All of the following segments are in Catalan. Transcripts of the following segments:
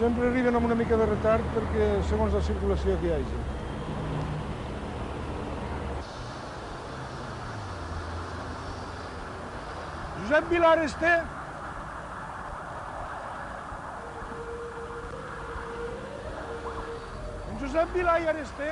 Sempre arriben amb una mica de retard perquè segons la circulació que hi hagi. Josep Vilar Esté. Josep Vilar i Aresté.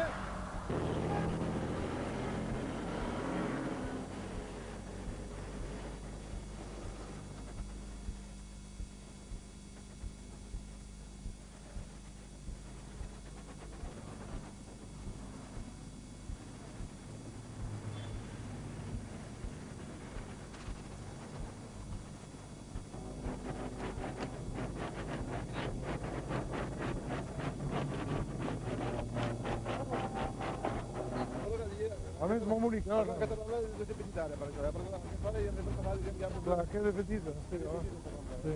A més, molt bonic, no? Aquesta taula és de petita ara, per això, perquè la fora i hem de passar i ja... Clar, que de petita, sí, no? Sí.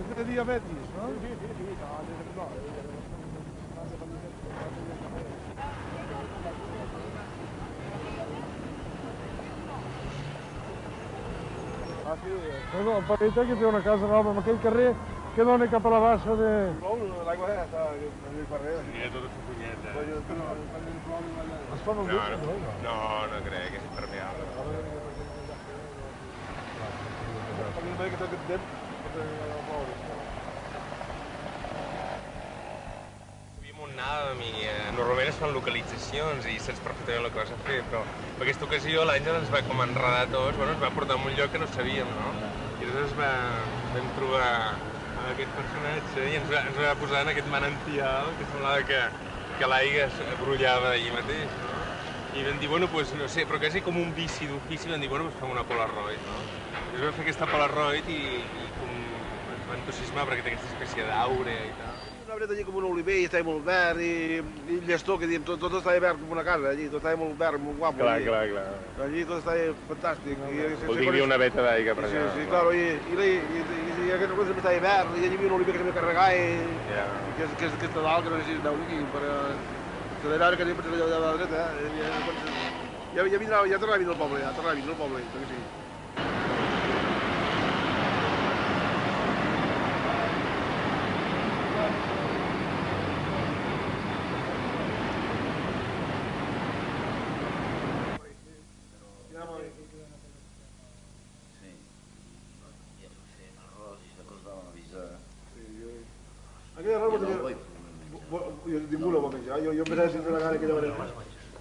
És de diabetis, no? Sí, no, Ah, sí. Bueno, el Pareta que té una casa nova en aquell carrer que dona cap a la bassa de... L'aigua ja està al carrer. Mira tota la punyeta. Es fan el dut? No crec, és impermeable. Havíem anàvem i normalment es fan localitzacions i saps perfectament el que vas a fer, però en aquesta ocasió l'Àngel ens va com enredar tots, bueno, ens va portar a un lloc que no sabíem, no? I llavors vam trobar aquest personatge i ens va posar en aquest manantial que semblava que l'aigua es brollava d'allí mateix, no? I vam dir, bueno, doncs no sé, però quasi com un vici d'ofici, vam dir, bueno, doncs fem una Polaroid, no? I vam fer aquesta Polaroid i com ens va entusiasmar perquè té aquesta espècie d'àurea i tal. Una vereda allí com un oliver i estava molt verd i llestó, que diem, tot estava verd com una casa allí, tot estava molt verd, molt guapo. Clar. Allí tot estava fantàstic. Vol dir una veta d'aigua per allà. Sí, claro, i aquest cosa sempre estava verd, i allí hi havia un oliver que s'havia carregat i que està dalt, que no sé si es veu aquí, però que l'era que sempre allà a la dreta, ja tornava a venir al poble, perquè sí. Jo ningú no va menjar, jo pensava sempre la gana aquella manera.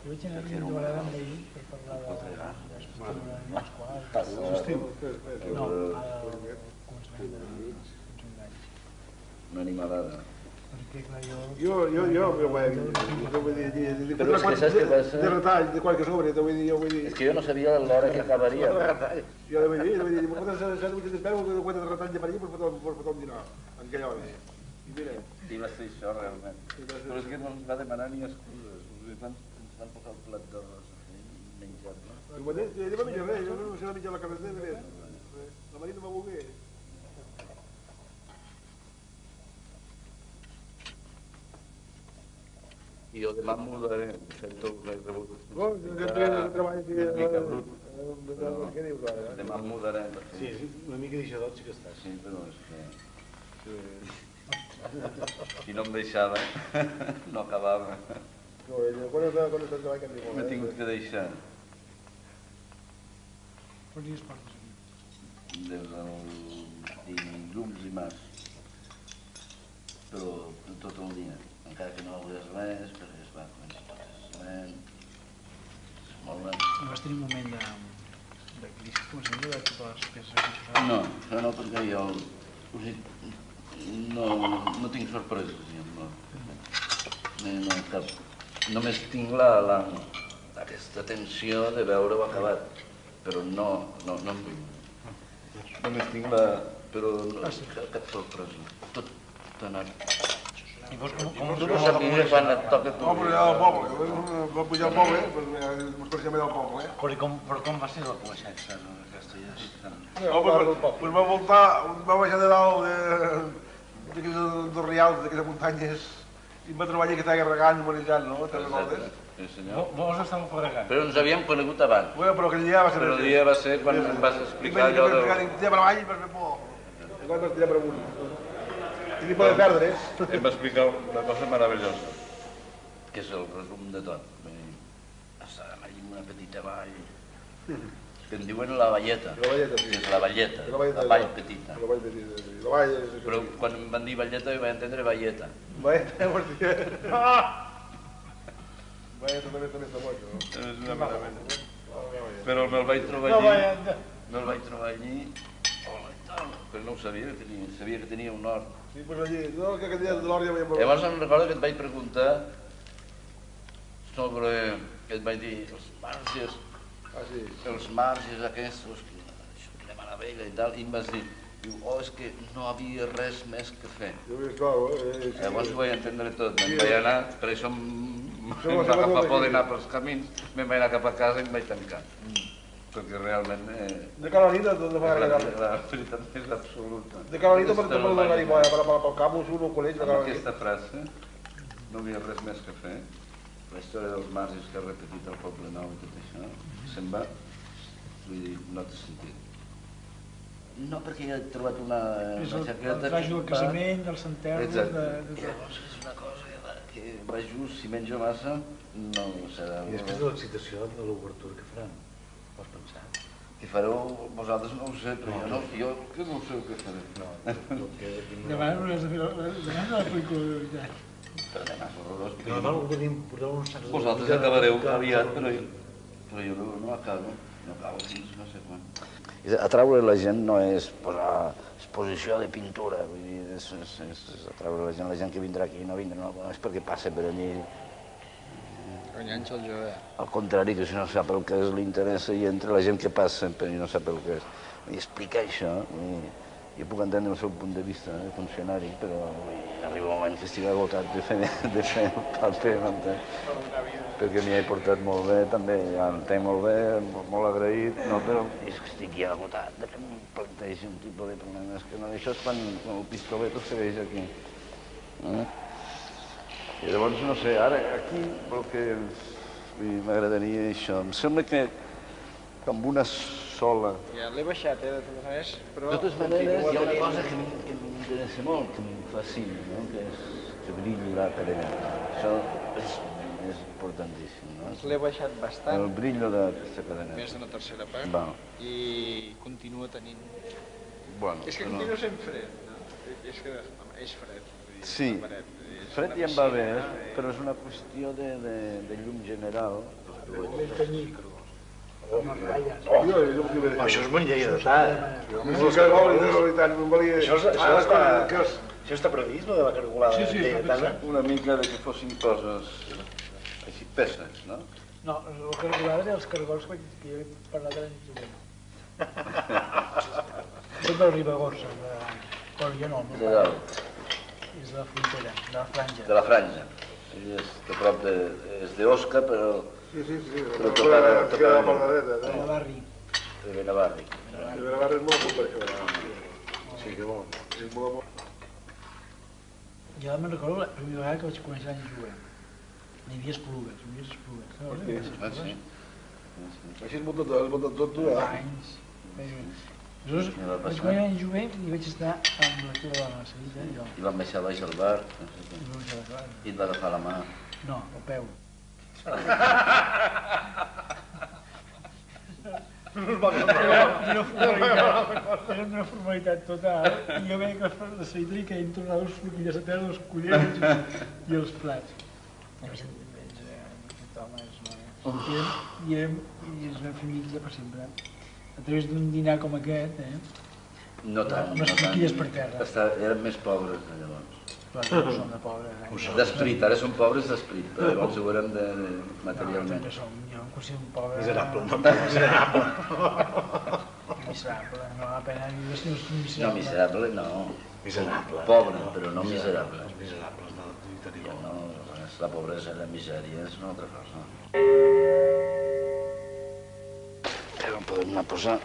Jo vaig anar a Llobregat amb ell per parlar dels quals... No, al començament d'any. Una animalada. Perquè, clar, Jo vull dir, Però és que saps què passa? de retall, de qualque sobre, jo vull dir... És que jo no sabia l'hora que acabaria. Jo vull dir, m'ho espero que ho de retall de per allí per fotre un dinar, en aquella hora. I mira... I va ser això, realment. Però és que no ens va demanar ni excuses. Ens van posar el plat d'arròs i menjar-lo. Ell va menjar res, jo no sé menjar la carretera de res. La Maria no va voler. I jo demà m'ho daré, sento que he rebut. Treball aquí... Què dius ara? Demà m'ho daré. Sí, una mica d'això sí que està. Sí, però és que... Si no em deixava, no acabava. Quan està treballant que diu? M'he tingut que deixar. Quants dies portes aquí? Des del dilluns i març. Però tot el dia. Encara que no hagués res, perquè es va començar tot el és molt lent. No vas tenir un moment de crisi, com si no de totes les peces que s'usaven? No, això no, perquè jo... O sigui, no tinc sorpreses, diguem-ne. No, cap. Només tinc aquesta tensió de veure-ho acabat, però no només tinc però no, cap sorpresa. Tot ha anat... Tu no sabies quan et toca tu. No, però ja al poble, va pujar al poble, ens coneixem bé del poble. Però com va ser la coneixença aquesta ja? Pues va voltar, va baixar de dalt d'aquells rials, d'aquelles muntanyes, i em va trobar allà que estava regant, manejant, no? Te'n recordes? Sí, senyor. Vos estàveu fregant? Però ens havíem conegut abans. Però aquell dia va ser... Però el dia va ser quan em vas explicar allò de... Vaig tirar per avall i vas fer por. I quan vas tirar per amunt. I ni poder perdre's. Em va explicar una cosa meravellosa, que és el resum de tot. Estàvem allà en una petita vall, que en diuen la Valleta. La Valleta, sí. Que és la Valleta, la vall petita. La vall petita, sí. La vall és... Però quan em van dir Valleta jo vaig entendre Valleta. Valleta, hòstia. Valleta també està molt, no? És una meravella. Però me'l vaig trobar allí, però no ho sabia, sabia que tenia un hort. Sí, però allí, no, que aquest dia de l'hort ja veiem... Llavors em recordo que et vaig preguntar sobre, que et vaig dir, els marges, els marges aquests, quina meravella i tal, i em vas dir, és que no havia res més que fer. Llavors ho vaig entendre tot, me'n vaig anar, per això em va agafar por d'anar pels camins, me'n vaig anar cap a casa i em vaig tancar. Perquè realment... De cara a la nit, de fa la veritat més absoluta. De cara a la nit, per donar-hi pel campus, un col·legi, de cara a la nit. Amb aquesta frase no havia res més que fer. La història dels marges que ha repetit el Poble Nou i tot això, se'n va, vull dir, no té sentit. No, perquè ja he trobat una jaqueta... El trajo del casament, del s'enterro... Exacte. Llavors és una cosa que va just, si menjo massa, no serà... I després de l'excitació de l'obertura que faran, ho has pensat? Què fareu vosaltres? No ho sé, però jo que no ho sé el que faré. Demà no has de fer la pel·lícula de veritat. Però demà és horrorós. No, tenim portar uns sacs... Vosaltres acabareu aviat, però jo no acabo. No acabo fins no sé quan. Atraure la gent no és posar exposició de pintura, vull dir, és atraure la gent que vindrà aquí no vindrà, no és perquè passa per allí. Enganxa el jove. Al contrari, que si no sap el que és l'interessa i entra la gent que passa però no sap el que és. I explicar això, jo puc entendre el seu punt de vista de funcionari, però arriba un moment que estic agotat de fer el paper, perquè m'hi he portat molt bé, també, ja entenc molt bé, molt agraït, no, però és que estic ja agotat, de que em plantegi un tipus de problemes que no. Això és quan el pistolet us segueix aquí. I llavors, no sé, ara aquí el que m'agradaria això, em sembla que amb una sola... Ja l'he baixat, de totes maneres, però... De totes maneres, hi ha una cosa que m'interessa molt, que em fascina, no? Que és que brilli la cadeneta. Això és importantíssim, no? L'he baixat bastant. El brillo d'aquesta cadeneta. Més d'una tercera part. Va. I continua tenint... Bueno, és que continua sent fred, no? És que és fred. Sí, fred ja em va bé, però és una qüestió de llum general. Més canyit. Això és molt lleidatà. Això està previst, de la cargolada lleidatana? Una mica de que fossin coses així peces, no? No, el cargolada era els cargols que jo he parlat l'any jovent. Són del Ribagorça, però jo no, De dalt. és de la frontera, de la franja. De la franja. És de prop de... és d'Osca, però... Sí, però tocada de la Margareta. De Barri. De Benavarri. De Benavarri és molt bon per això. Sí, que bo. És molt bo. Jo me'n recordo la primera vegada que vaig conèixer l'any jovent. N'hi havia esplugues, Ah, sí? Així és molt tot tu, Anys. Aleshores, vaig conèixer l'any jovent i vaig estar amb la teva dona, a Sevilla, i jo. I vam baixar baix al bar, i et va agafar la mà. No, el peu. Era una formalitat total i jo veia que els de Sevilla que em tornava els floquilles a terra, els collons i els plats. I vaig dir, aquest home és una... I ens vam fer amics de per sempre. A través d'un dinar com aquest, No tant, amb les floquilles per terra. Érem més pobres, llavors. Però no som de pobres. D'esprit, ara som pobres d'esprit, però llavors ho érem materialment. No, jo em considero un pobre... Miserable, no, miserable. Miserable, no la pena viure si no és miserable. No, miserable no. Miserable. Pobre, però no miserable. Els miserables no tenim No, la pobresa i la misèria és una altra cosa. Però podem anar a posar...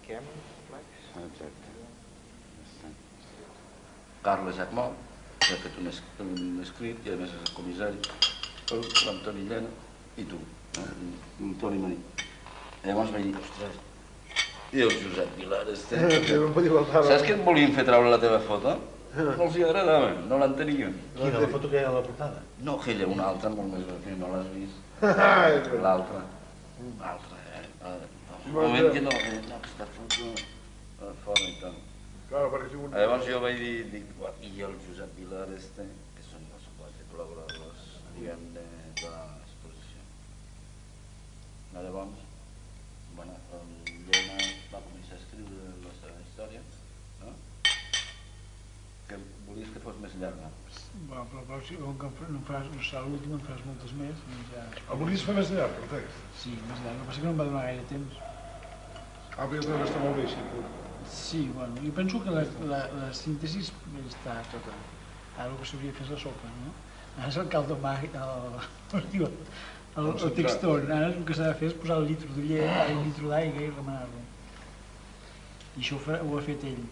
Miquem, Flex. Exacte. Carles Jacmó, que ha fet un escrit i a més és el comissari, l'Antoni Llena i tu, el Toni Marí. Llavors vaig dir, ostres, i el Josep Vilar, saps que et volien fer treure la teva foto? No els hi agradava, no l'entenien. Quina, la foto que hi ha a la portada? No, aquella, una altra, molt més que no l'has vist. L'altra. Un moment que no, aquesta foto fora i tal. Llavors jo vaig dir, i el Josep Vilar, que són els quatre col·laboradors, diguem, de l'exposició. Llavors, el Llena va començar a escriure la seva història, no? Que volies que fos més llarga. Però com que no serà l'últim, en faràs moltes més, doncs ja... El volies fer més llarg, el text? Sí, més llarg, el que passa que no em va donar gaire temps. Però jo crec que està molt bé, sí. Sí, bueno, jo penso que la síntesi està tota. Ara el que s'hauria de fer és la sopa, no? Ara és el caldo màgic, el texton. Ara el que s'ha de fer és posar el litro de llet, el litro d'aigua i remenar-lo. I això ho ha fet ell.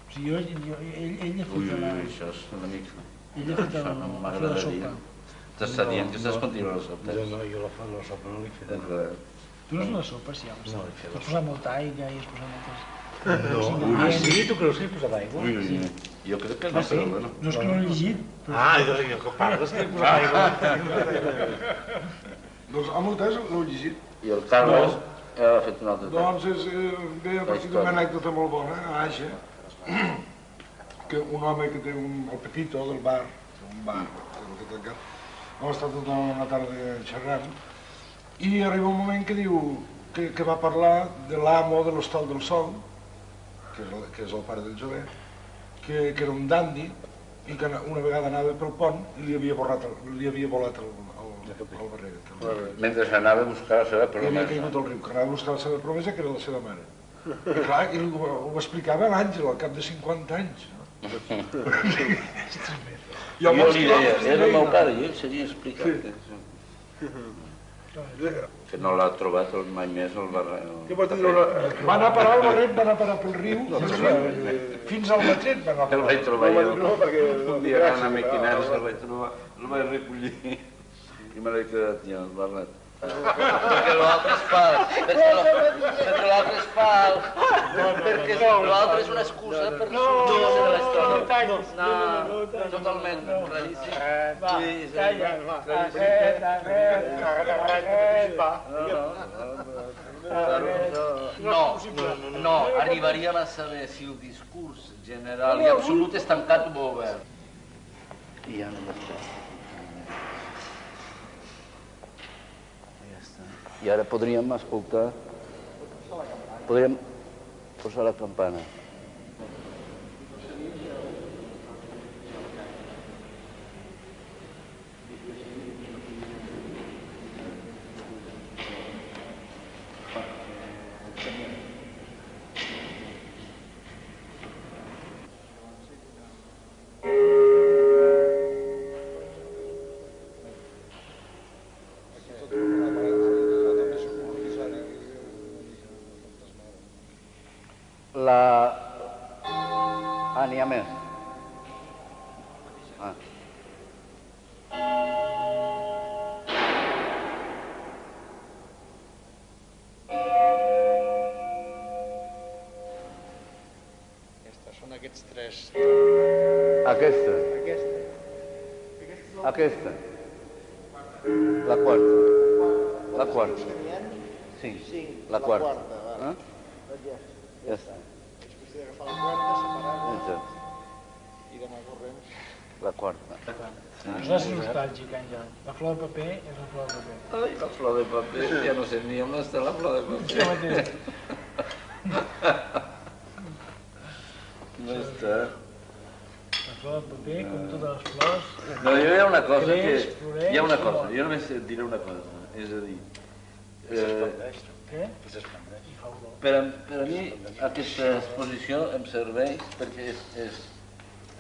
O sigui, ell ha fet la... Això és una mica... Ell ha fet la sopa. T'està dient que estàs continuant la sopa. No, jo la sopa no l'he fet. Tu no és la sopa, sí, home. Has posat molta aigua i has posat moltes... Ah, sí? Tu creus que he posat aigua? Jo crec que no, però bueno. No és que no l'he llegit. Ah, jo que parles que he posat aigua. Doncs amb el test l'heu llegit. I el Carles ha fet un altre Doncs ve a partir d'una anècdota molt bona, a Aixa, que un home que té el Pepito del bar, un bar, hem estat tota una tarda xerrant, i arriba un moment que diu que va parlar de l'amo de l'Hostal del Sol, que és el pare del jove, que era un dandi i que una vegada anava pel pont i li havia volat el barret. Mentre anava a buscar la seva I havia promesa. caigut al riu, que anava a buscar la seva promesa, que era la seva mare. I clar, ho explicava l'Àngel al cap de 50 anys. Jo li deia, era el meu pare i ell s'havia explicat. Que no l'ha trobat mai més el barret. Va anar a parar al barret, va anar a parar pel riu, fins al matret va anar a El parar. vaig trobar jo. Un dia anant a Mequinars el vaig trobar, el vaig recollir i me l'he quedat jo, el barret. Perquè l'altre és fals, perquè l'altre és fals, perquè l'altre és una excusa per sortir-se de la història. No, totalment raríssim. No, arribaríem a saber si el discurs general i absolut és tancat o obert. I ja no m'està. I ara podríem escoltar... Podríem posar la campana. N'hi ha més. Són aquests tres. Aquesta. Aquesta. La quarta. La quarta. Sí, la quarta. Ja està. Després d'agafar la quarta, separar-la Exacte. i d'anar corrents. La quarta. No és nostàlgic, Àngel. La flor de paper és la flor de paper. Ai, la flor de paper, ja no sé ni on està la flor de paper. Això mateix. No està. La flor de paper, com totes les flors... No, hi ha una cosa que... Creix, floreix, Hi ha una cosa, flor. jo només et diré una cosa, és a dir... Què? S'esplendeix. I fa olor. Per a mi aquesta exposició em serveix perquè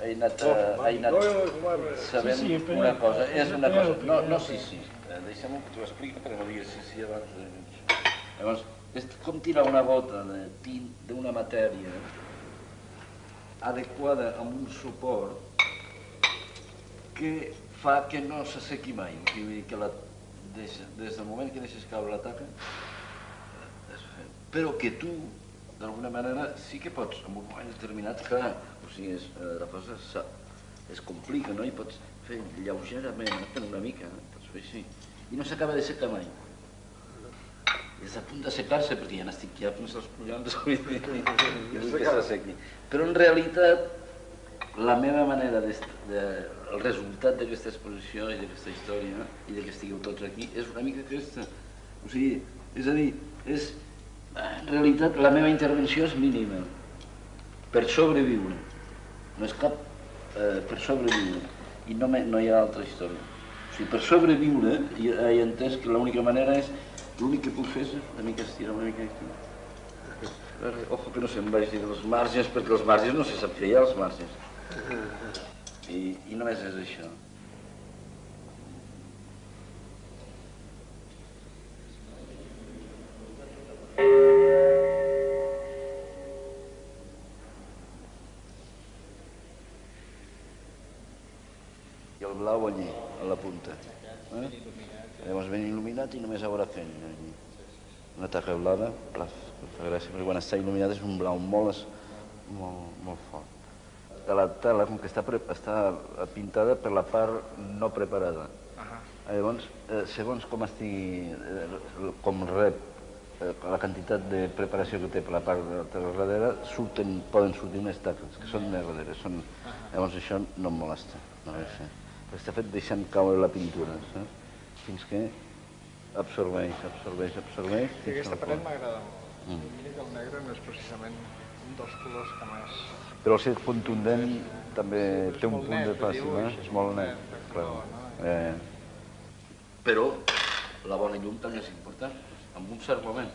he anat sabent Sí, sí, una cosa, és una cosa, però- no, sí, deixa'm que t'ho expliqui perquè no diguis sí abans. Llavors, és com tirar una gota de tint d'una matèria adequada amb un suport que fa que no s'assequi mai. Vull dir que des del moment que deixes caure la taca, però que tu, d'alguna manera, sí que pots, en un moment determinat, clar, o sigui, la cosa es complica, no? I pots fer lleugerament, per una mica, pots fer així, i no s'acaba de secar mai. I és a punt de secar-se, perquè ja n'estic ja fins als collons, vull dir, que s'assequi. Però en realitat, la meva manera, el resultat d'aquesta exposició i d'aquesta història, i que estigueu tots aquí, és una mica aquesta. O sigui, és a dir, en realitat la meva intervenció és mínima, per sobreviure. No és cap per sobreviure, i no hi ha altra història. O sigui, per sobreviure, he entès que l'única manera és, l'únic que puc fer és una mica estirar, una mica estirar. Ojo que no se'n vagi dels marges, perquè els marges no se sap què hi ha als marges. I només és això. I el blau allí, a la punta. Llavors ben il·luminat i només haurà fent allí. Una taca blava, fa gràcia, perquè quan està il·luminat és un blau molt fort. La tela, com que està pintada per la part no preparada. Llavors, segons com estigui, com rep la quantitat de preparació que té per la part de darrere, poden sortir més taques, que són més darrere. Llavors això no em molesta. Està fet deixant caure la pintura, fins que absorbeix. I aquesta paret m'agrada molt. Mira que el negre no és precisament un dels colors que més... Però el ser contundent també té un punt de fàcil, és molt net. Però la bona llum també és important, en un cert moment.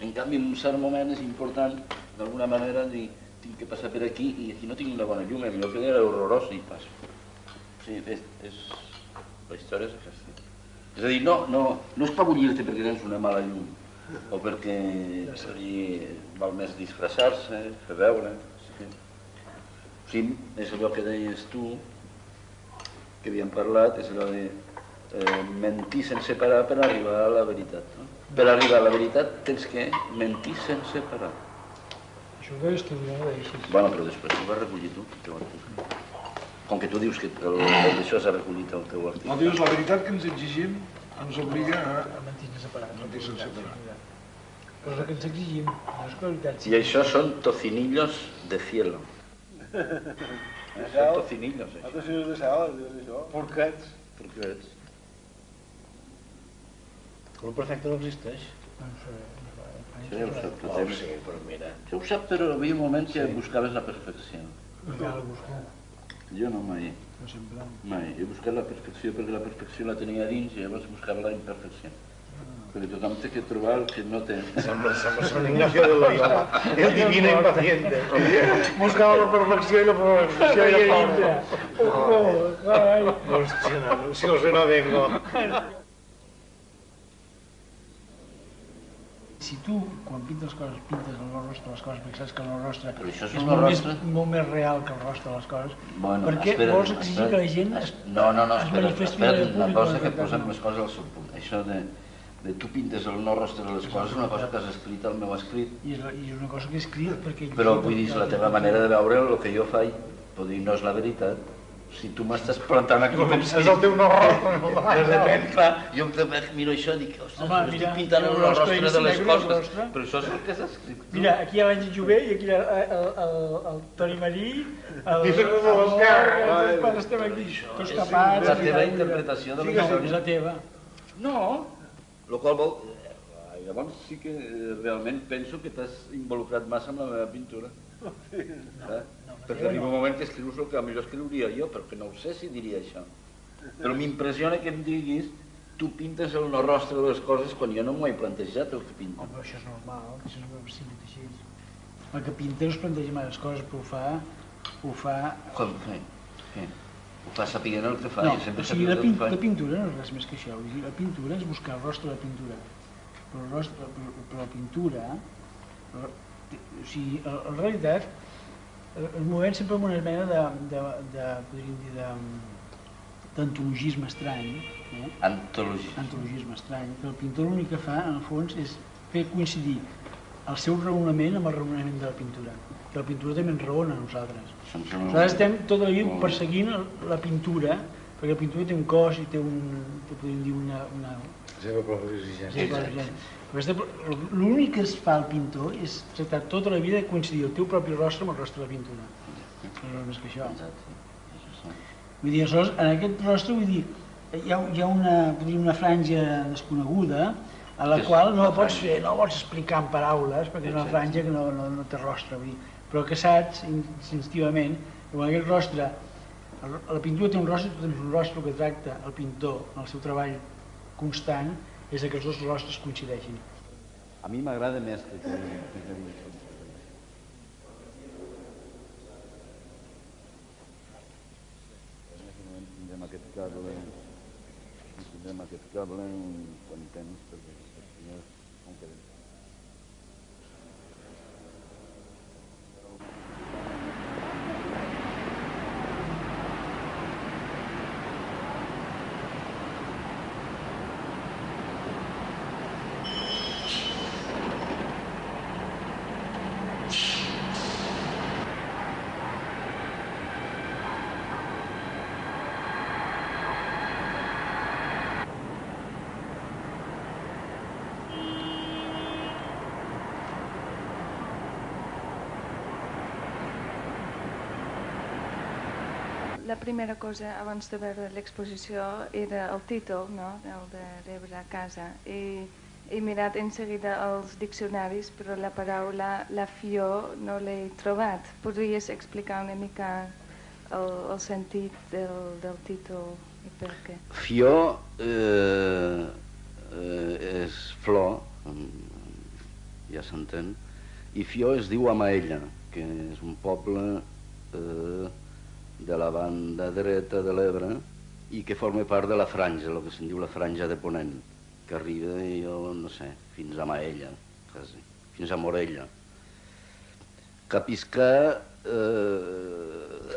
En canvi, en un cert moment és important, d'alguna manera, dir, tinc que passar per aquí i aquí no tinc una bona llum, millor que era horrorós i passo. O sigui, la història és aquesta. És a dir, no espavullir-te perquè tens una mala llum, o perquè val més disfressar-se, fer veure... Sí, és allò que deies tu, que havíem parlat, és allò de mentir sense parar per arribar a la veritat. Per arribar a la veritat tens que mentir sense parar. Això ho deies tu, no ho deies. Bueno, però després ho vas recollir tu, el teu article. Com que tu dius que això s'ha recollit el teu article. No dius, la veritat que ens exigim ens obliga A mentir sense parar. Però el que ens exigim no és qualitat. I això són tocinillos de cielo. Són tocinillos, això. Altres senyors de Sal, això. Porquets. Porquets. El perfecte no existeix. Això ja ho sap tot. Sí, però mira... Això ho sap, però hi havia un moment que buscaves la perfecció. Ja la busco. Jo no mai. No sempre. Mai. He buscat la perfecció perquè la perfecció la tenia dins i llavors buscava la imperfecció. Perquè tothom té que trobar el que no té. Sembla San Ignacio de Loyola, el divino impaciente. Buscava la perfecció i la perfecció i la forma. Hòstia, si no se no vengo. Si tu, quan pintes les coses, pintes el rostre de les coses, perquè saps que el rostre és molt més real que el rostre de les coses, perquè vols exigir que la gent es manifesti una cosa que posem les coses al seu punt. Això de tu pintes el no rostre de les coses és una cosa que has escrit al meu escrit. I és una cosa que he escrit perquè... Però vull dir, la teva manera de veure el que jo faig, pot dir, no és la veritat. Si tu m'estàs plantant aquí com si... És el teu no rostre, no de repente, clar, jo miro això i dic, ostres, estic pintant el no rostre de les coses, però això és el que has escrit tu. Mira, aquí hi ha l'Àngel Jové i aquí hi ha el Toni Marí, quan estem aquí, tots tapats... La teva interpretació de la història. És la teva. No, el qual vol... Llavors sí que realment penso que t'has involucrat massa amb la meva pintura. Perquè arriba un moment que escrius el que millor escriuria jo, però que no ho sé si diria això. Però m'impressiona que em diguis tu pintes el no rostre de les coses quan jo no m'ho he plantejat el que pinto. Home, això és normal, això és sempre així. El que pinta no es planteja mai les coses, però ho fa... Com? Què? Ho fa sapiguent el que fa. No, o sigui, la pintura no és res més que això. La pintura és buscar el rostre de la pintura. per la pintura, o sigui, en realitat es movem sempre amb una mena d'antologisme estrany. Antologisme estrany, que el pintor l'únic que fa, en el fons, és fer coincidir el seu raonament amb el raonament de la pintura. Que la pintura també ens raona a nosaltres. Nosaltres estem tota la vida perseguint la pintura, perquè la pintura té un cos i té podríem dir, una seva pròpia exigència. L'únic que es fa al pintor és tractar tota la vida de coincidir el teu propi rostre amb el rostre de la pintura. No és més que això. Vull dir, aleshores, en aquest rostre, vull dir, hi ha una franja desconeguda a la qual no la pots fer, no la pots explicar en paraules, perquè és una franja que no té rostre, vull dir, però que saps instintivament que quan aquest rostre, la pintura té un rostre, tu tens un rostre, el que tracta el pintor en el seu treball constant és que els dos rostres coincideixin. A mi m'agrada més que tindrem aquest cable quan temps perquè com quedem. La primera cosa abans de veure l'exposició era el títol, no? El de rebre a casa. He mirat en seguida els diccionaris, però la paraula la fior no l'he trobat. Podries explicar una mica el sentit del títol i per què? Fior és flor, ja s'entén, i Fior es diu Amaella, que és un poble de la banda dreta de l'Ebre i que forma part de la franja, el que se'n diu la franja de Ponent, que arriba, jo no sé, fins a Maella, quasi, fins a Morella. Capiscar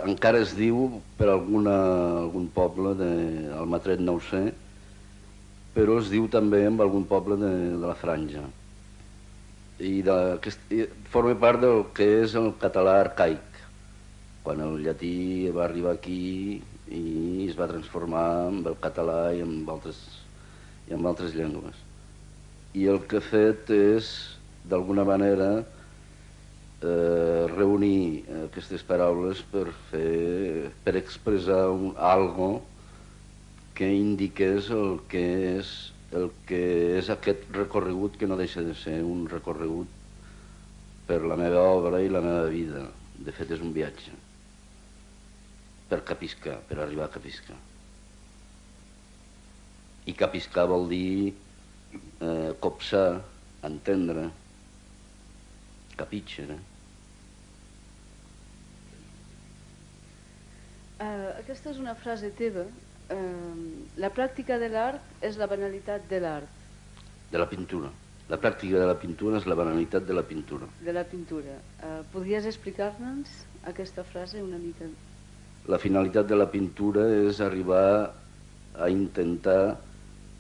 encara es diu per algun poble, al Matret no ho sé, però es diu també en algun poble de la franja. I forma part del que és el català arcaic, quan el llatí va arribar aquí i es va transformar en el català i en altres llengües. I el que ha fet és, d'alguna manera, reunir aquestes paraules per expressar algo que indiqués el que és aquest recorregut, que no deixa de ser un recorregut per la meva obra i la meva vida. De fet, és un viatge per capiscar, per arribar a capiscar. I capiscar vol dir copsar, entendre, capitxer. Aquesta és una frase teva. La pràctica de l'art és la banalitat de l'art. De la pintura. La pràctica de la pintura és la banalitat de la pintura. De la pintura. Podries explicar-nos aquesta frase una mica? La finalitat de la pintura és arribar a intentar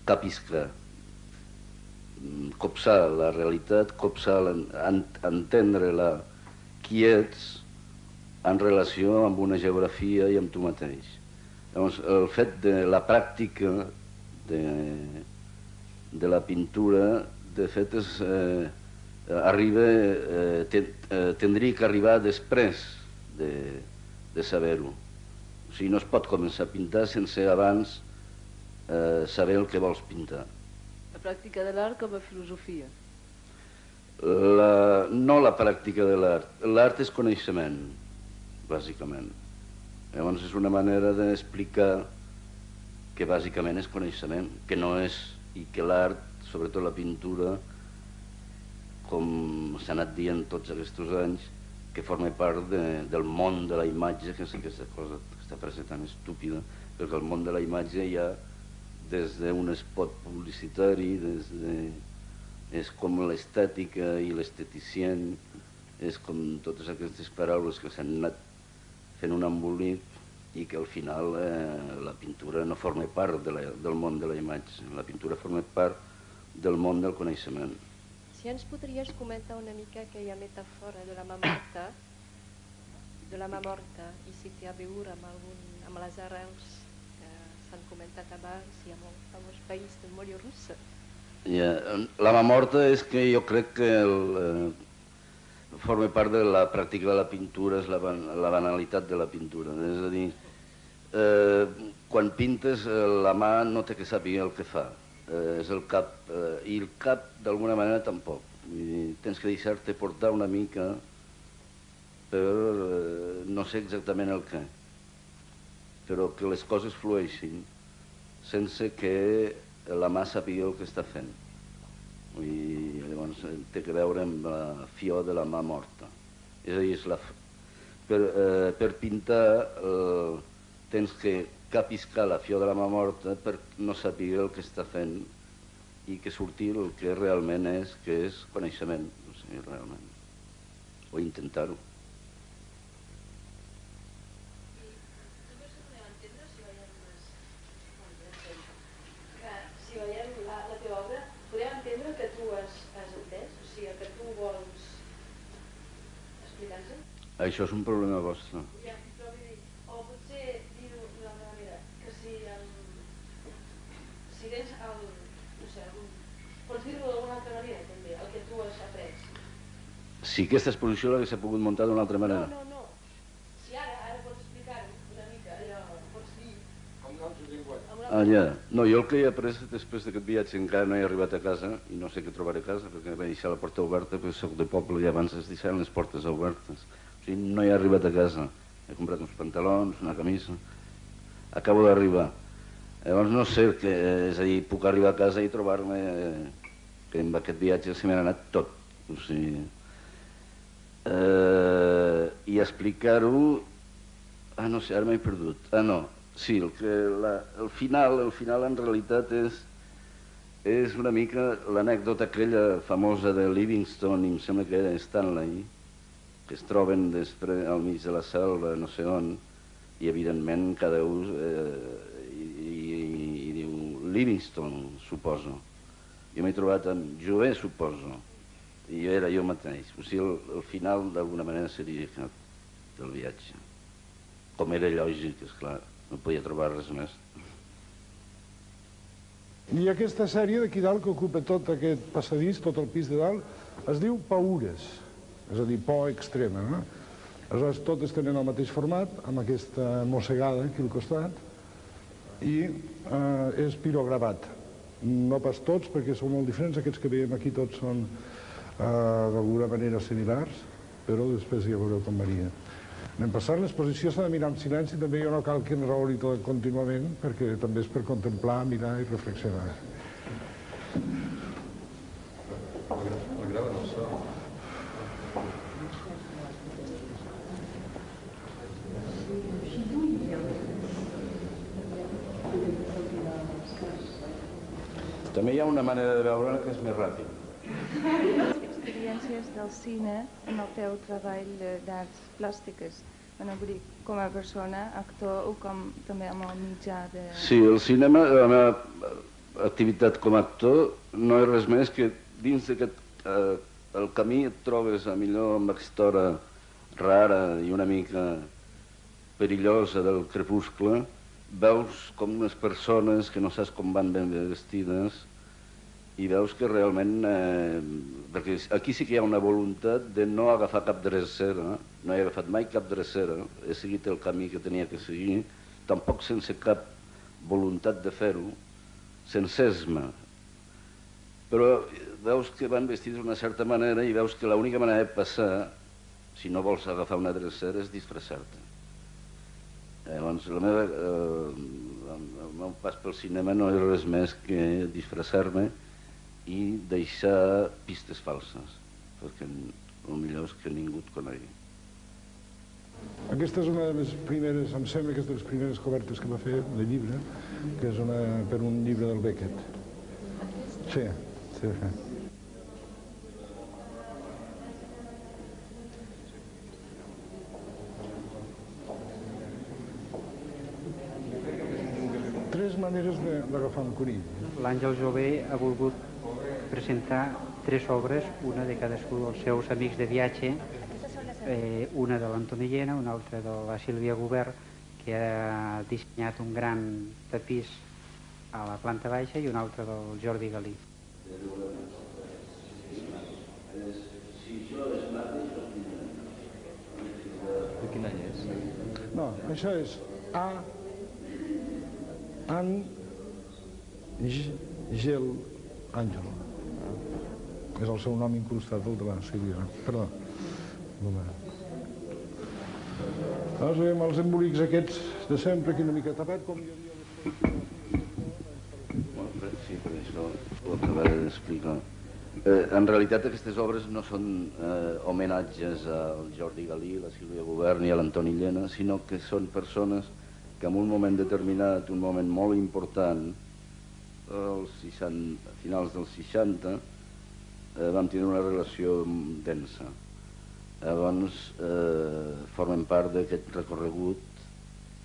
capiscar, copsar la realitat, entendre-la qui ets en relació amb una geografia i amb tu mateix. Llavors, el fet de la pràctica de la pintura, de fet, tindria que arribar després de saber-ho. O sigui, no es pot començar a pintar sense abans saber el que vols pintar. La pràctica de l'art com a filosofia? No la pràctica de l'art. L'art és coneixement, bàsicament. Llavors és una manera d'explicar que bàsicament és coneixement, que no és, i que l'art, sobretot la pintura, com s'ha anat dient tots aquests anys, que forma part del món de la imatge, que és aquesta cosa que està present tan estúpida, perquè el món de la imatge hi ha des d'un spot publicitari, des és com l'estètica i l'esteticient, és com totes aquestes paraules que s'han anat fent un embolic i que al final la pintura no forma part del món de la imatge, la pintura forma part del món del coneixement. Si ens podries comentar una mica aquella metàfora de la mà morta, i si té a veure amb les arrels que s'han comentat abans i amb el famós país de Molla Russa. La mà morta és que jo crec que forma part de la pràctica de la pintura, és la banalitat de la pintura. És a dir, quan pintes la mà no té que saber el que fa, és el cap, i el cap d'alguna manera tampoc. Tens que deixar-te portar una mica per no sé exactament el què, però que les coses flueixin sense que la mà sàpiga el que està fent. I llavors té a veure amb la fior de la mà morta. És a dir, per pintar tens que capiscar la fior de la mà morta per no saber el que està fent i que surti el que realment és, que és coneixement, o sigui, realment, o intentar-ho. Si veiem la teva obra, podem entendre que tu has entès, o sigui, que tu vols explicar-se? Això és un problema vostre. O potser dir-ho d'una altra manera, que si tens no sé, pots dir-ho d'alguna altra manera també, el que tu has après. Si aquesta exposició l'hagués pogut muntar d'una altra manera. No. Si ara pots explicar-ho una mica, allò, pots dir... Amb noms i llenguatge. No, jo el que he après després d'aquest viatge encara no he arribat a casa i no sé què trobaré a casa perquè vaig deixar la porta oberta perquè soc de poble i abans es deixaven les portes obertes. O sigui, no he arribat a casa. He comprat uns pantalons, una camisa. Acabo d'arribar. Llavors no sé què, és a dir, puc arribar a casa i trobar-me que amb aquest viatge se m'ha anat tot. O sigui, i explicar-ho... no sé, ara m'he perdut. No. Sí, el final en realitat és una mica l'anècdota aquella famosa de Livingstone, i em sembla que era Stanley, que es troben després al mig de la selva, no sé on, i evidentment cada un i diu Livingstone, suposo. Jo m'he trobat amb Jover, suposo, i era jo mateix. O sigui, el final d'alguna manera seria aquest del viatge. Com era lògic, esclar. No podia trobar res més. I aquesta sèrie d'aquí dalt que ocupa tot aquest passadís, tot el pis de dalt, es diu paures, és a dir, por extrema, no? Aleshores, totes tenen el mateix format, amb aquesta mossegada aquí al costat, i és pirogravat. No pas tots, perquè són molt diferents, aquests que veiem aquí tots són d'alguna manera similars, però després ja veureu com varia. Anem passant, l'exposició s'ha de mirar en silenci, també jo no cal que enraoni tot contínuament, perquè també és per contemplar, mirar i reflexionar. M'agrada el so. També hi ha una manera de veure que és més ràpid. Experiències del cine en el teu treball d'arts plàstiques, vull dir, com a persona, actor, o com també amb el mitjà de... Sí, el cinema, la meva activitat com a actor no és res més que dins d'aquest el camí et trobes a millor amb aquesta hora rara i una mica perillosa del crepuscle, veus com unes persones que no saps com van ben vestides i veus que realment, perquè aquí sí que hi ha una voluntat de no agafar cap drecera, no he agafat mai cap drecera, he seguit el camí que tenia que seguir, tampoc sense cap voluntat de fer-ho, sense esma. Però veus que van vestits d'una certa manera i veus que l'única manera de passar, si no vols agafar una drecera, és disfressar-te. Llavors, el meu pas pel cinema no és res més que disfressar-me i deixar pistes falses, perquè el millor és que ningú et conegui. Aquesta és una de les primeres, em sembla que és de les primeres cobertes que va fer de llibre, que és per un llibre del Beckett. Sí, sí. 3 maneres d'agafar un conill. L'Àngel Jové ha volgut presentar 3 obres, una de cadascú dels seus amics de viatge, una de l'Antoni Llena, una altra de la Sílvia Gubert, que ha dissenyat un gran tapís a la planta baixa, i una altra del Jordi Galí. De quin any és? No, això és Gel Àngel. És el seu nom incrustat, el de la Sílvia. Perdó. Llavors veiem els embolics aquests de sempre, aquí una mica tapat, com hi havia... Sí, per això ho acabava d'explicar. En realitat aquestes obres no són homenatges al Jordi Galí, la Sílvia Gubert ni a l'Antoni Llena, sinó que són persones que en un moment determinat, un moment molt important, a finals dels 60, vam tenir una relació densa. Llavors formen part d'aquest recorregut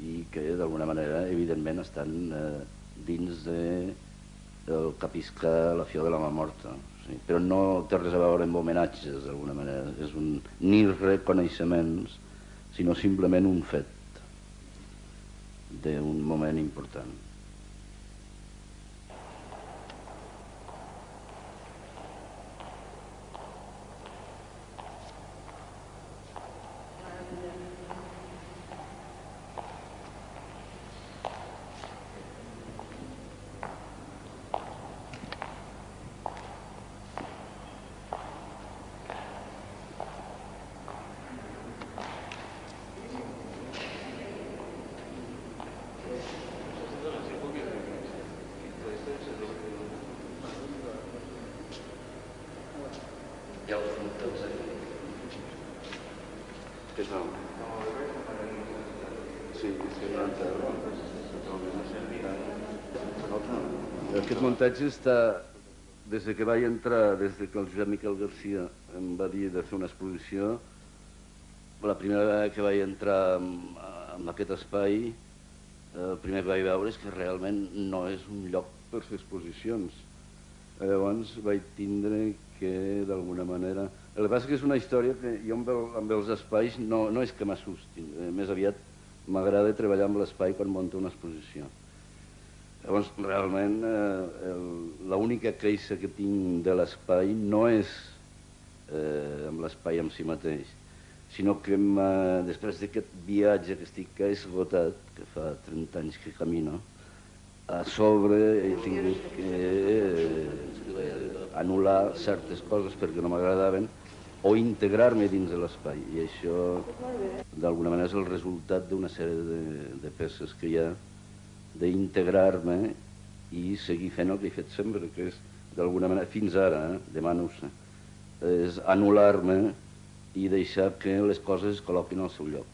i que d'alguna manera evidentment estan dins del Capisca la Fió de la Mà Morta, però no té res a veure amb homenatges d'alguna manera, és ni reconeixements, sinó simplement un fet d'un moment important. Aquest muntatge està, des que vaig entrar, des que el Josep Miquel Garcia em va dir de fer una exposició, la primera vegada que vaig entrar en aquest espai, el primer que vaig veure és que realment no és un lloc per fer exposicions. Llavors vaig tindre que, d'alguna manera... El que passa és que és una història que jo amb els espais no és que m'assustin, més aviat m'agrada treballar amb l'espai quan monto una exposició. Llavors, realment, l'única queixa que tinc de l'espai no és amb l'espai en si mateix, sinó que després d'aquest viatge que estic esgotat, que fa 30 anys que camino, a sobre he tingut que anul·lar certes coses perquè no m'agradaven o integrar-me dins de l'espai. I això, d'alguna manera, és el resultat d'una sèrie de peces que hi ha, d'integrar-me i seguir fent el que he fet sempre, que és, d'alguna manera, fins ara, demà no ho sé, és anul·lar-me i deixar que les coses es col·loquin al seu lloc.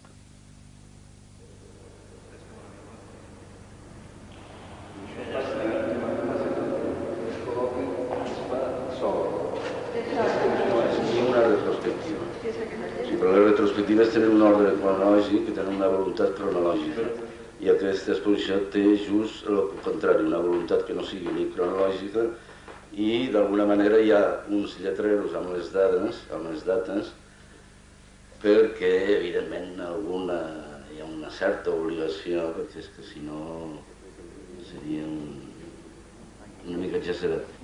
La retrospectiva és tenir un ordre cronològic i tenir una voluntat cronològica. I aquesta exposició té just el contrari, una voluntat que no sigui ni cronològica i d'alguna manera hi ha uns lletreros amb les dates perquè evidentment hi ha una certa obligació, perquè és que si no seria una mica exagerat.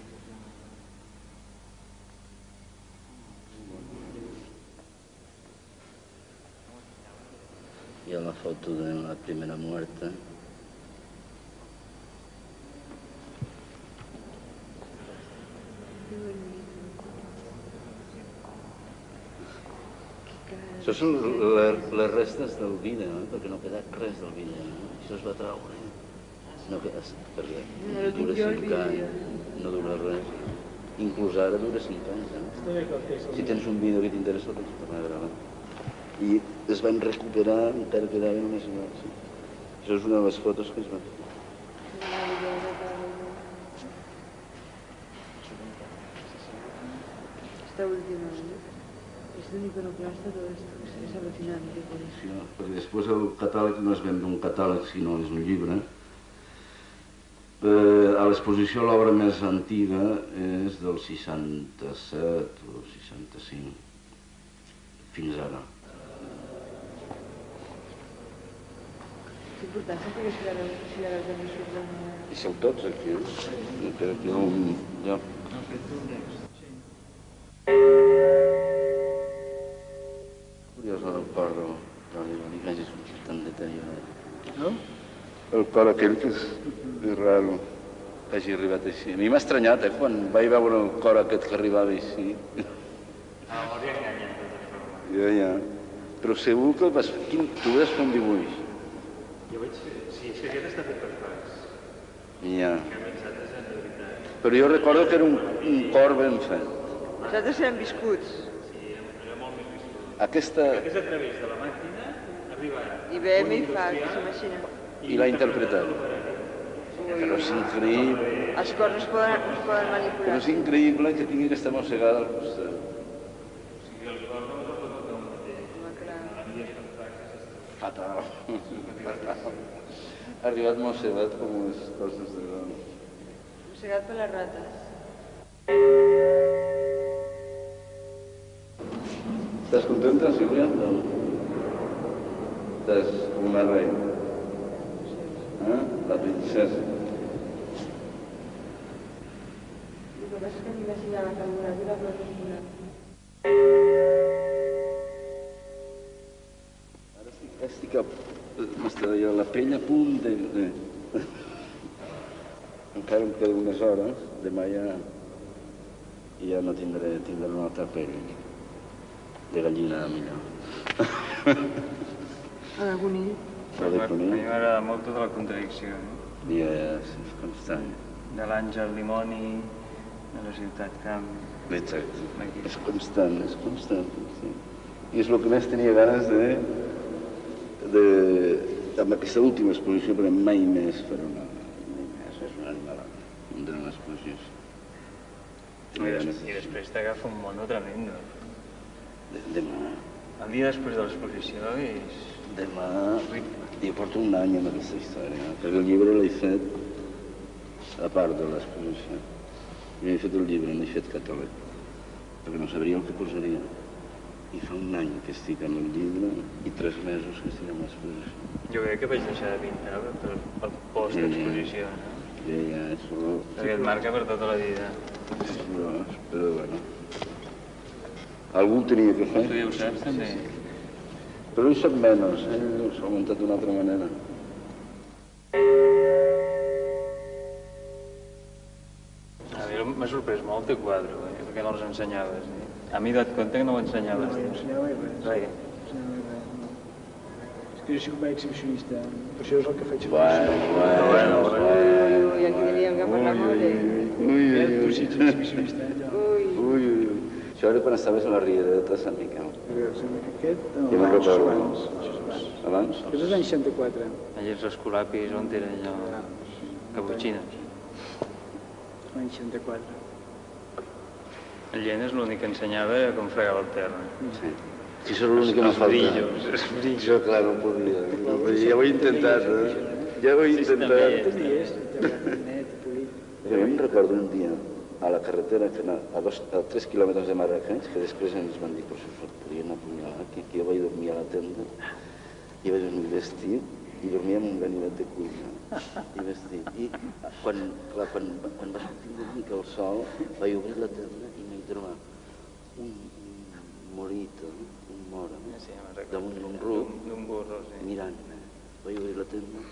Hi ha la foto de la primera muerta. Això són les restes del vídeo, perquè no queda res del vídeo. Això es va traure. Perquè dura 5 anys, no dura res. Inclús ara dura 5 anys. Si tens un vídeo que t'interessa, el pots tornar a gravar. I es van recuperar, encara quedava només una. Això és una de les fotos que es van fer. Esta última, és l'iconoclasta todo esto, és al·lucinante. Perquè després el catàleg no és ben un catàleg, sinó és un llibre, A l'exposició l'obra més antiga és del 67 o 65, fins ara. És important, sempre que si ara també surten... I sou tots aquí, que aquí hi ha un lloc. Curiós el cor del que hagi sortit tan deteriorat. No? El cor aquell que és raro que hagi arribat així. A mi m'ha estranyat, quan vaig veure el cor aquest que arribava així. La memòria enganya, de totes formes. Ja. Però segur que tu vas fer un dibuix. Jo vaig fer... Sí, és que aquest està fet per fas. Ja. Que a més altres de veritat. Però jo recordo que era un cor ben fet. Nosaltres érem viscuts. Sí, era molt més viscut. Aquesta... Aquest és a través de la màquina, arriba... I veiem i fa, que s'imagina. I l'ha interpretat. Però és increïble. Els cors no es poden manipular. Però és increïble que tingui aquesta mossegada al costat. Fatal. Ha arribat mossegat com les coses de dona. Mossegat per les rates. Estàs contenta, Sílvia? Estàs com una reina. La princesa. El que passa és que m'imaginava que el morat era blanc i morat. Ara estic a la pell a punt de... Encara em queden unes hores, demà ja no tindré una altra pell. De gallina millor. A la conill. A mi m'agrada molt tota la contradicció, Ja, és constant. de l'Àngel Limoni, de la Ciutat Camp. Exacte. És constant, sí. I és el que més tenia ganes amb aquesta última exposició, però mai més faré una... Mai més, és una animalada, de una exposició. I després t'agafa un mono tremendo. Demà. El dia després de l'exposició és... Demà... Jo porto un any amb aquesta història, perquè el llibre l'he fet a part de l'exposició. Jo he fet el llibre, no he fet catàleg, perquè no sabria el que posaria. I fa un any que estic amb el llibre i 3 mesos que estic amb l'exposició. Jo crec que vaig deixar de pintar pel post-exposició, no? Ja, és horror. Perquè et marca per tota la vida. És horror, però bueno. Algú ho tenia que fer. Tu ja ho saps, també. Però ell sap menys, ell s'ha aguantat d'una altra manera. A mi m'ha sorprès molt el quadre, perquè no els ensenyaves. A mi dat compte que no ho ensenyaves. No ensenyava res. És que jo soc un exhibicionista, per això és el que faig. I aquí diríem que parlar molt d'ell. Tu sí ets exhibicionista, Ui. Això era quan estaves a la Riera de Sant Miquel. Aquest? Ja me'n recordo. Abans? Aquest és l'any 64. Allà els escolapis, on era allò? Caputxines. L'any 64. El Llena és l'únic que ensenyava com fregava el terra. Sí. Si això és l'únic que m'ha faltat. Els brillos. Això, clar, no podia. Ja ho he intentat, Ja ho he intentat. Jo em recordo un dia a la carretera a 3 quilòmetres de Marrakech, que després ens van dir que això podien apunyalar, que jo vaig dormir a la tenda, i vaig dormir vestit i dormia en un ganivet de cuina. I vestit. I quan va sortir una mica el sol, vaig obrir la tenda i m'hi trobar un morito, un moro, damunt d'un ruc, mirant-me. Vaig obrir la tenda.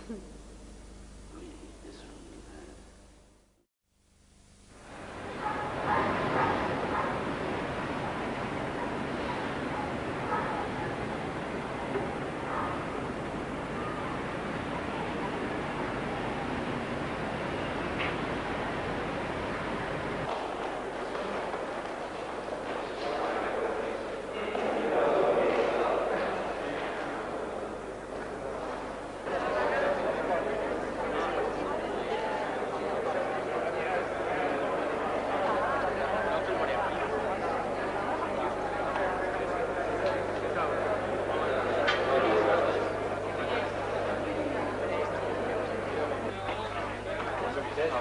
El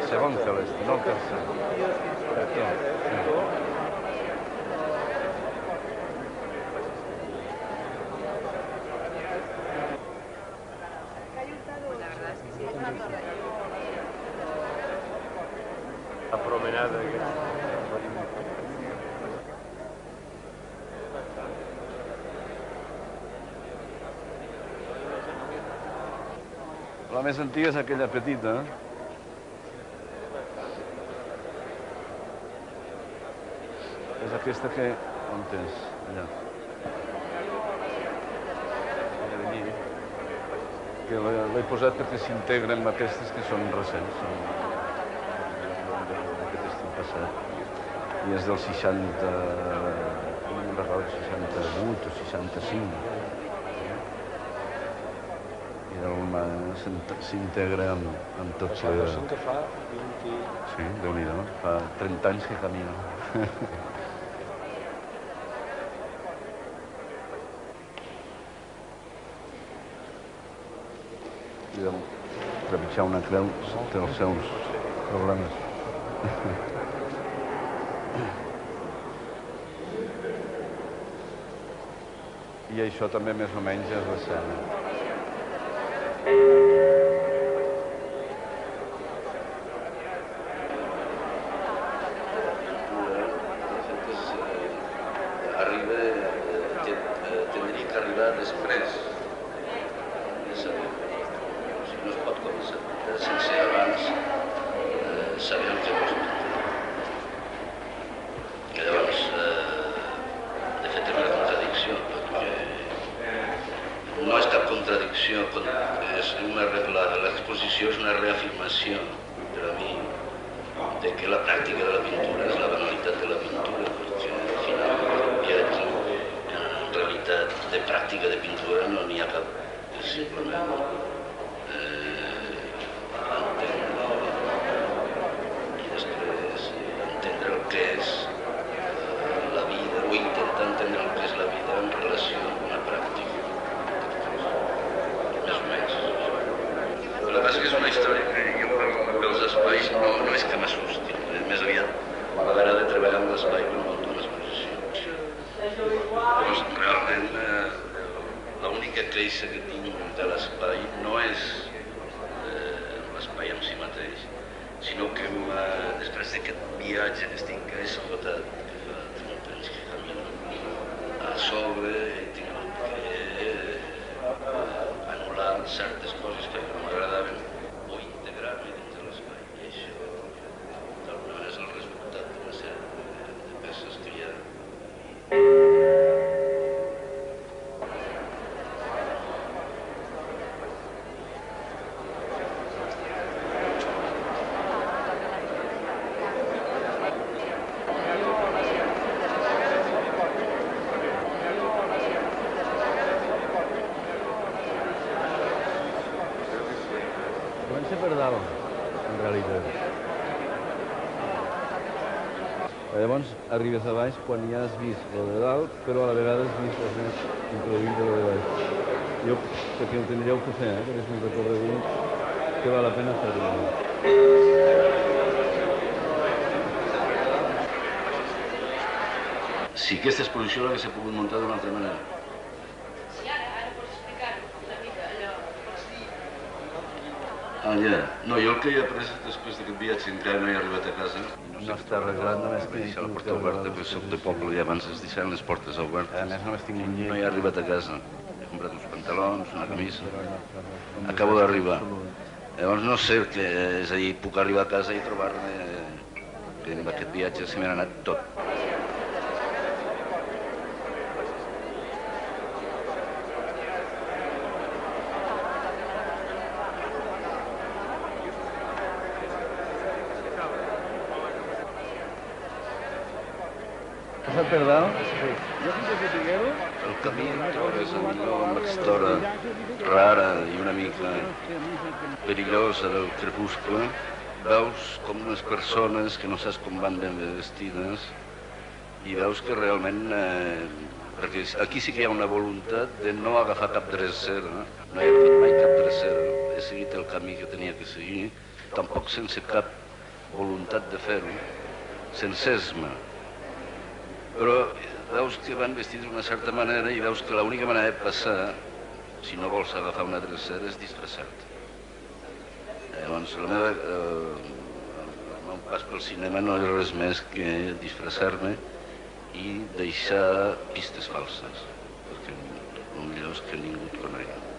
segon celeste, no el tercer. La promenada aquesta. La més antiga és aquella petita. És aquesta que... On és? Allà. Que l'he posat perquè s'integren amb aquestes que són recents. D'aquest estiu passat. I és del 60... no me'n recordo, 68 o 65. S'integra amb tots... Això que fa 20... Sí, Déu-n'hi-do, fa 30 anys que camina. Trepitjar una creu té els seus problemes. I això també més o menys és recent. Tindria que arribar després. És a dir, no es pot començar sense abans saber el que vols pintar. Que llavors, de fet, és una contradicció, perquè no és cap contradicció, l'exposició és una reafirmació per a mi de que la pràctica de la pintura és la banalitat de la pintura, perquè al final el viatge, en realitat, de pràctica de pintura no n'hi ha cap, és simplement entendre el que és la vida o intentar entendre el que és la vida en relació amb una pràctica. Més o menys. El que passa que és una història que jo amb els espais no és que m'assusti, més aviat m'agrada treballar amb l'espai per muntar una exposició. Llavors, realment, l'única queixa que tinc de l'espai no és l'espai en si mateix, sinó que després d'aquest viatge que estic esgotat, que fa 30 anys que camino, a sobre he tingut que anul·lar certes coses que no m'agradaven o integrar-me dins de l'espai. I això, d'alguna manera, és el resultat d'una sèrie de peces que hi ha. Comença per dalt, en realitat. Llavors arribes a baix quan ja has vist lo de dalt, però a la vegada has vist el més introduït de lo de baix. Jo, perquè ho tindríeu que fer, perquè és un recorregut que val la pena fer-lo. Si aquesta exposició l'hagués pogut muntar d'una altra manera. Ah, ja. No, jo el que he après després d'aquest viatge encara no he arribat a casa. No està arreglat, només tinc... Deixar la porta oberta, perquè soc de poble i abans es deixaven les portes obertes. A més, només tinc un llit. No he arribat a casa. He comprat uns pantalons, una camisa. Acabo d'arribar. Llavors no sé què és a dir, puc arribar a casa i trobar-me que en aquest viatge se m'ha anat tot. Passat per dalt? Sí. Jo fins aquí Figuero, el camí trobes amb l'extora rara i una mica perillosa del crepuscle, veus com unes persones que no saps com van ben vestides i veus que realment, perquè aquí sí que hi ha una voluntat de no agafar cap drecera, no he agafat mai cap drecera, he seguit el camí que tenia que seguir, tampoc sense cap voluntat de fer-ho, sense esma. Però veus que van vestits d'una certa manera i veus que l'única manera de passar, si no vols agafar una drecera, és disfressar-te. Llavors, el meu pas pel cinema no és res més que disfressar-me i deixar pistes falses, perquè el millor és que ningú et conegui.